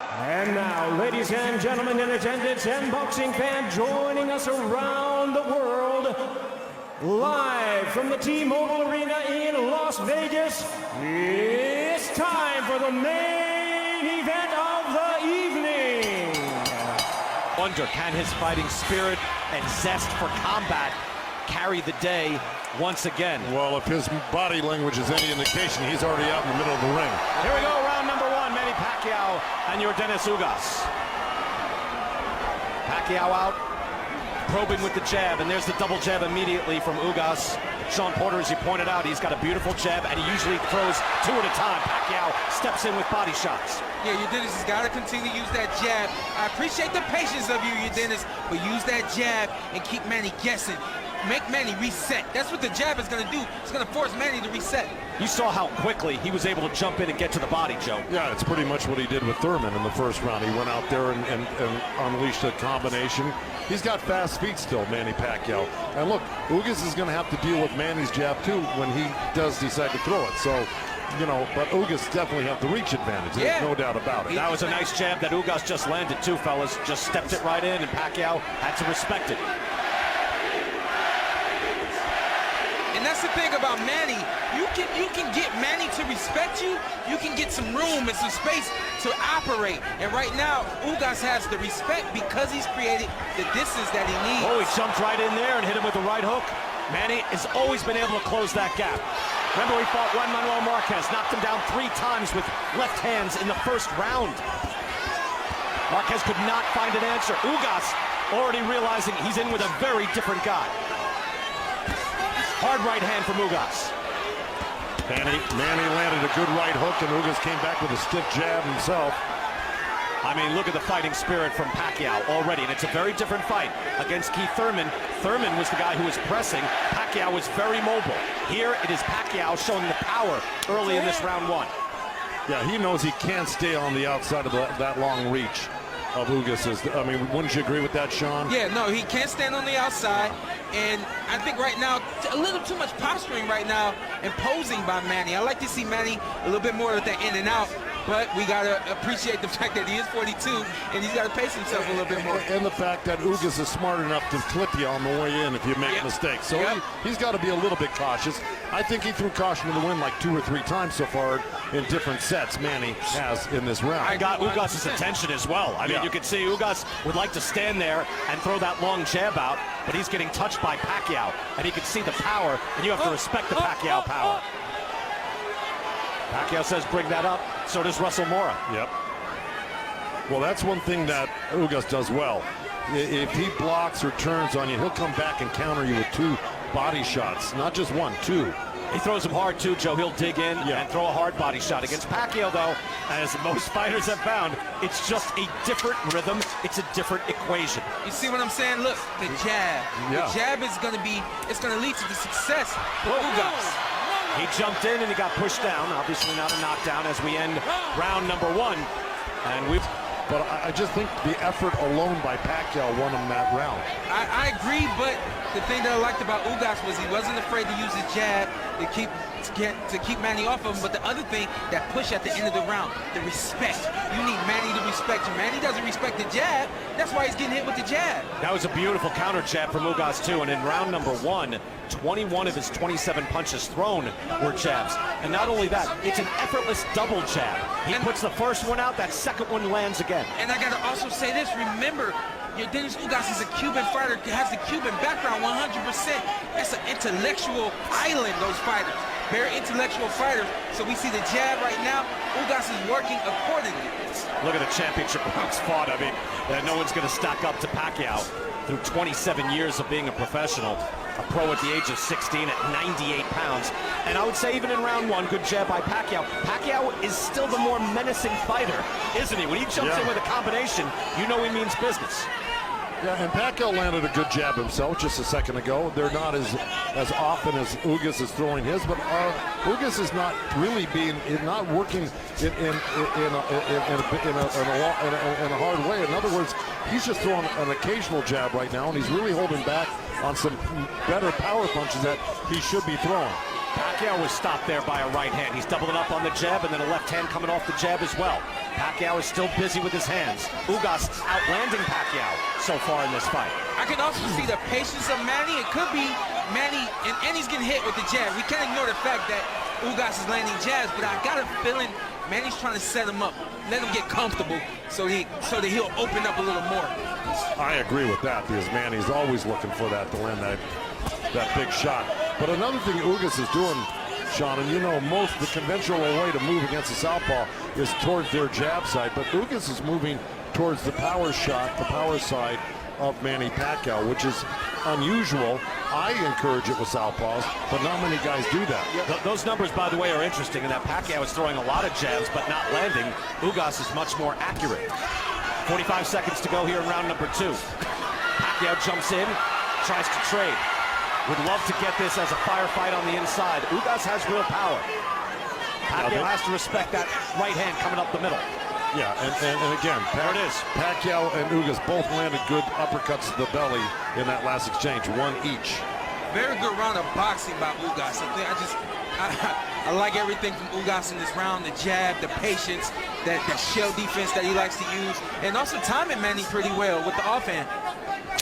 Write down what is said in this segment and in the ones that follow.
And now, ladies and gentlemen in attendance and boxing fans joining us around the world, live from the T-Mobile Arena in Las Vegas, it's time for the main event of the evening. Wonder, can his fighting spirit and zest for combat carry the day once again? Well, if his body language is any indication, he's already out in the middle of the ring. Here we go, round number one, Manny Pacquiao and your Dennis Ugas. Pacquiao out, probing with the jab, and there's the double jab immediately from Ugas. Sean Porter, as you pointed out, he's got a beautiful jab, and he usually throws two at a time. Pacquiao steps in with body shots. Yeah, Dennis has got to continue to use that jab. I appreciate the patience of you, Dennis, but use that jab and keep Manny guessing. Make Manny reset. That's what the jab is going to do. It's going to force Manny to reset. You saw how quickly he was able to jump in and get to the body, Joe. Yeah, it's pretty much what he did with Thurman in the first round. He went out there and unleashed a combination. He's got fast feet still, Manny Pacquiao. And look, Ugas is going to have to deal with Manny's jab too when he does decide to throw it. So, you know, but Ugas definitely have the reach advantage. There's no doubt about it. That was a nice jab that Ugas just landed too, fellas. Just stepped it right in, and Pacquiao had to respect it. And that's the thing about Manny. You can get Manny to respect you. You can get some room and some space to operate. And right now, Ugas has the respect because he's created the distance that he needs. Oh, he jumped right in there and hit him with the right hook. Manny has always been able to close that gap. Remember, he fought Juan Manuel Marquez, knocked him down 3 times with left hands in the first round. Marquez could not find an answer. Ugas already realizing he's in with a very different guy. Hard right hand from Ugas. Manny landed a good right hook, and Ugas came back with a stiff jab himself. I mean, look at the fighting spirit from Pacquiao already, and it's a very different fight against Keith Thurman. Thurman was the guy who was pressing. Pacquiao was very mobile. Here it is Pacquiao showing the power early in this round one. Yeah, he knows he can't stay on the outside of that long reach of Ugas's. I mean, wouldn't you agree with that, Sean? Yeah, no, he can't stand on the outside. And I think right now, a little too much posturing right now and posing by Manny. I like to see Manny a little bit more of that in and out. But we got to appreciate the fact that he is 42, and he's got to pace himself a little bit more. And the fact that Ugas is smart enough to clip you on the way in if you make mistakes. So he's got to be a little bit cautious. I think he threw caution to the wind like 2 or 3 times so far in different sets, Manny has in this round. I got Ugas' attention as well. I mean, you can see Ugas would like to stand there and throw that long jab out, but he's getting touched by Pacquiao, and he can see the power, and you have to respect the Pacquiao power. Pacquiao says bring that up, so does Russell Mora. Yep. Well, that's one thing that Ugas does well. If he blocks or turns on you, he'll come back and counter you with 2 body shots, not just 1, 2. He throws them hard too, Joe. He'll dig in and throw a hard body shot. Against Pacquiao, though, as most fighters have found, it's just a different rhythm. It's a different equation. You see what I'm saying? Look, the jab. The jab is going to be, it's going to lead to the success for Ugas. He jumped in and he got pushed down. Obviously not a knockdown as we end round number 1. And but I just think the effort alone by Pacquiao won him that round. I agree, but the thing that I liked about Ugas was he wasn't afraid to use his jab to keep Manny off of him. But the other thing, that push at the end of the round, the respect. You need Manny to respect you. Manny doesn't respect the jab. That's why he's getting hit with the jab. That was a beautiful counter jab from Ugas too. And in round number 1, 21 of his 27 punches thrown were jabs. And not only that, it's an effortless double jab. He puts the first one out, that second one lands again. And I gotta also say this, remember, Dennis Ugas is a Cuban fighter, has the Cuban background 100%. That's an intellectual island, those fighters. Very intellectual fighters. So we see the jab right now. Ugas is working accordingly. Look at the championship rounds fought. I mean, no one's going to stack up to Pacquiao through 27 years of being a professional. A pro at the age of 16 at 98 pounds. And I would say even in round 1, good jab by Pacquiao. Pacquiao is still the more menacing fighter, isn't he? When he jumps in with a combination, you know he means business. Yeah, and Pacquiao landed a good jab himself just a second ago. They're not as often as Ugas is throwing his, but Ugas is not really not working in a hard way. In other words, he's just throwing an occasional jab right now, and he's really holding back on some better power punches that he should be throwing. Pacquiao was stopped there by a right hand. He's doubling up on the jab and then a left hand coming off the jab as well. Pacquiao is still busy with his hands. Ugas outlanding Pacquiao so far in this fight. I can also see the patience of Manny. It could be Manny, and he's getting hit with the jab. We can't ignore the fact that Ugas is landing jabs, but I got a feeling Manny's trying to set him up, let him get comfortable so that he'll open up a little more. I agree with that because Manny's always looking for that to land that big shot. But another thing Ugas is doing, Sean, and you know the conventional way to move against the southpaw is towards their jab side, but Ugas is moving towards the power shot, the power side of Manny Pacquiao, which is unusual. I encourage it with southpaws, but not many guys do that. Those numbers, by the way, are interesting in that Pacquiao is throwing a lot of jabs but not landing. Ugas is much more accurate. 45 seconds to go here in round number 2. Pacquiao jumps in, tries to trade. Would love to get this as a firefight on the inside. Ugas has real power. Pacquiao has to respect that right hand coming up the middle. Yeah, and again, there it is. Pacquiao and Ugas both landed good uppercuts to the belly in that last exchange, one each. Very good round of boxing by Ugas. I like everything from Ugas in this round, the jab, the patience, that shell defense that he likes to use, and also timing Manny pretty well with the offhand.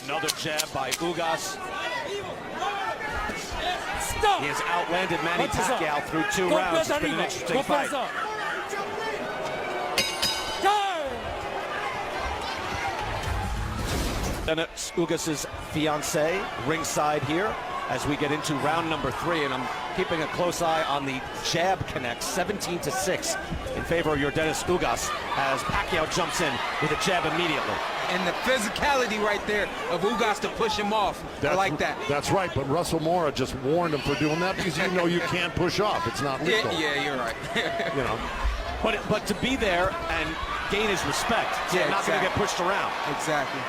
Another jab by Ugas. Stop. He has outlanded Manny Pacquiao through 2 rounds. It's been an interesting fight. And it's Ugas' fiancée ringside here as we get into round number 3, and I'm keeping a close eye on the jab connect, 17-6 in favor of your Dennis Ugas as Pacquiao jumps in with a jab immediately. And the physicality right there of Ugas to push him off. I like that. That's right, but Russell Mora just warned him for doing that because you know you can't push off. It's not legal. Yeah, you're right. You know. But to be there and gain his respect, not going to get pushed around. Exactly.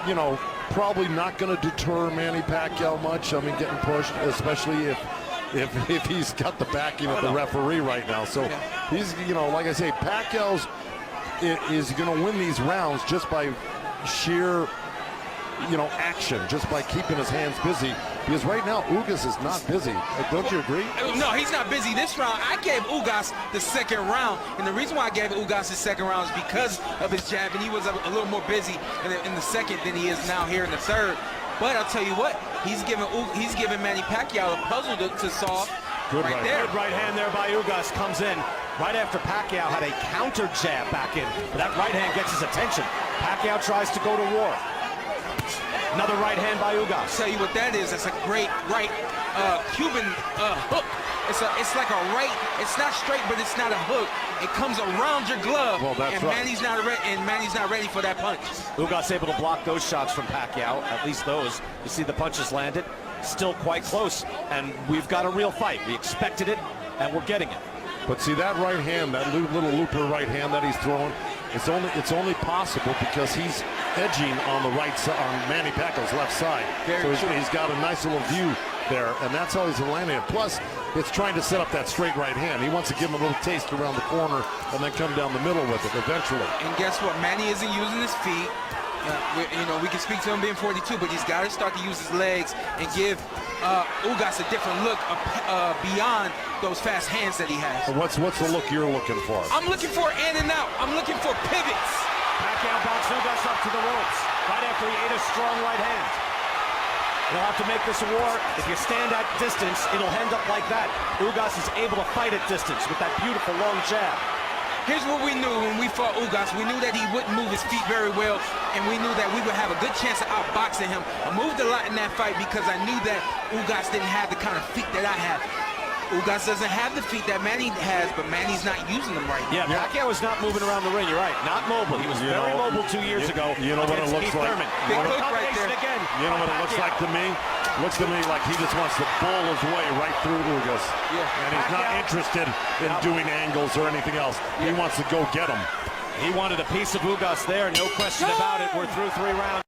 You know, probably not going to deter Manny Pacquiao much. I mean, getting pushed, especially if he's got the backing of the referee right now. So he's, you know, like I say, Pacquiao's is going to win these rounds just by sheer, you know, action, just by keeping his hands busy. Because right now, Ugas is not busy. Don't you agree? No, he's not busy this round. I gave Ugas the second round, and the reason why I gave Ugas the second round is because of his jab, and he was a little more busy in the second than he is now here in the third. But I'll tell you what, he's giving Manny Pacquiao a puzzle to solve. Good right there. Good right hand there by Ugas comes in right after Pacquiao had a counter jab back in. But that right hand gets his attention. Pacquiao tries to go to war. Another right hand by Ugas. I'll tell you what that is. That's a great right Cuban hook. It's like a right. It's not straight, but it's not a hook. It comes around your glove. Well, that's and right. Manny's not ready for that punch. Ugas able to block those shots from Pacquiao, at least those. You see the punches landed. Still quite close, and we've got a real fight. We expected it, and we're getting it. But see that right hand, that little looper right hand that he's throwing, it's only possible because he's edging on the right side, on Manny Pacquiao's left side. So he's got a nice little view there, and that's how he's landing it. Plus, it's trying to set up that straight right hand. He wants to give him a little taste around the corner and then come down the middle with it eventually. And guess what? Manny isn't using his feet. We can speak to him being 42, but he's got to start to use his legs and give Ugas a different look beyond those fast hands that he has. What's the look you're looking for? I'm looking for in and out. I'm looking for pivots. Pacquiao bounced Ugas up to the ropes right after he ate a strong right hand. You'll have to make this a war. If you stand at distance, it'll end up like that. Ugas is able to fight at distance with that beautiful long jab. Here's what we knew when we fought Ugas. We knew that he wouldn't move his feet very well, and we knew that we would have a good chance of outboxing him. I moved a lot in that fight because I knew that Ugas didn't have the kind of feet that I have. Ugas doesn't have the feet that Manny has, but Manny's not using them right now. Yeah, Pacquiao was not moving around the ring. You're right, not mobile. He was very mobile 2 years ago. You know what it looks like? Big hook right there. Again. You know what it looks like to me? Looks to me like he just wants to bowl his way right through Ugas. Yeah. And he's not interested in doing angles or anything else. He wants to go get him. He wanted a piece of Ugas there, no question about it. We're through 3 rounds.